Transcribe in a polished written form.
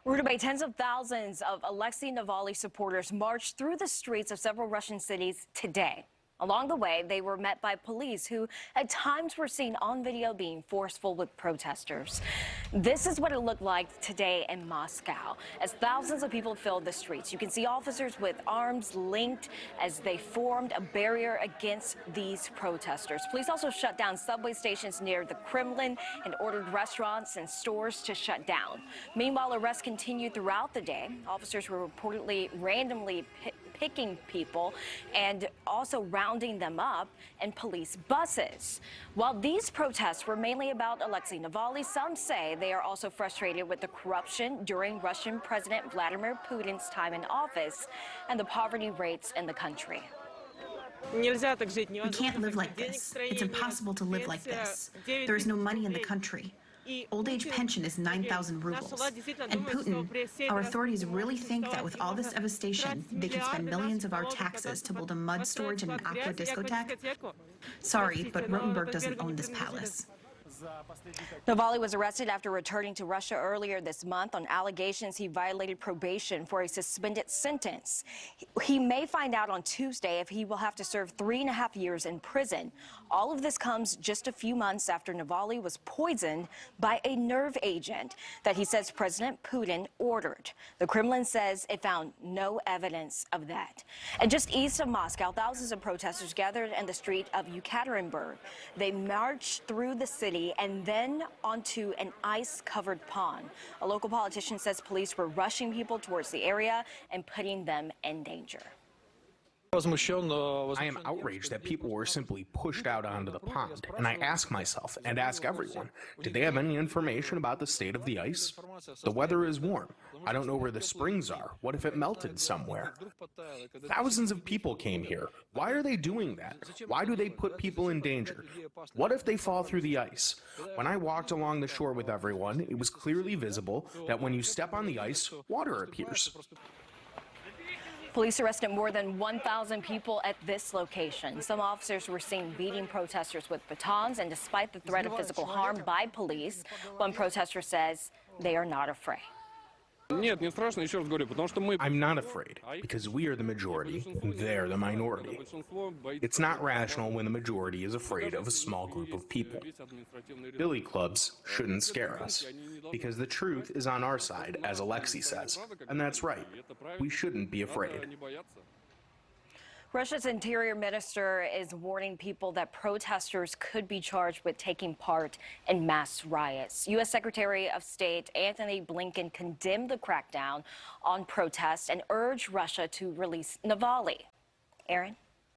Rudabay, tens of thousands of Alexei Navalny supporters marched through the streets of several Russian cities today. Along the way, they were met by police who at times were seen on video being forceful with protesters. This is what it looked like today in Moscow as thousands of people filled the streets. You can see officers with arms linked as they formed a barrier against these protesters. Police also shut down subway stations near the Kremlin and ordered restaurants and stores to shut down. Meanwhile, arrests continued throughout the day. Officers were reportedly randomly picking people and also rounding them up in police buses. While these protests were mainly about Alexei Navalny, some say they are also frustrated with the corruption during Russian President Vladimir Putin's time in office and the poverty rates in the country. We can't live like this. It's impossible to live like this. There is no money in the country. Old age pension is 9,000 rubles. And Putin, our authorities really think that with all this devastation, they can spend millions of our taxes to build a mud storage and an aqua discotheque? Sorry, but Rotenberg doesn't own this palace. Navalny was arrested after returning to Russia earlier this month on allegations he violated probation for a suspended sentence. He may find out on Tuesday if he will have to serve 3.5 years in prison. All of this comes just a few months after Navalny was poisoned by a nerve agent that he says President Putin ordered. The Kremlin says it found no evidence of that. And just east of Moscow, thousands of protesters gathered in the street of Yekaterinburg. They marched through the city and then onto an ice-covered pond. A local politician says police were rushing people towards the area and putting them in danger. I am outraged that people were simply pushed out onto the pond, and I ask myself and ask everyone, did they have any information about the state of the ice? The weather is warm. I don't know where the springs are. What if it melted somewhere? Thousands of people came here. Why are they doing that? Why do they put people in danger? What if they fall through the ice? When I walked along the shore with everyone, it was clearly visible that when you step on the ice, water appears. Police arrested more than 1,000 people at this location. Some officers were seen beating protesters with batons, and despite the threat of physical harm by police, one protester says they are not afraid. I'm not afraid, because we are the majority, and they're the minority. It's not rational when the majority is afraid of a small group of people. Billy clubs shouldn't scare us, because the truth is on our side, as Alexei says, and that's right. We shouldn't be afraid. Russia's interior minister is warning people that protesters could be charged with taking part in mass riots. U.S. Secretary of State Antony Blinken condemned the crackdown on protests and urged Russia to release Navalny. Aaron?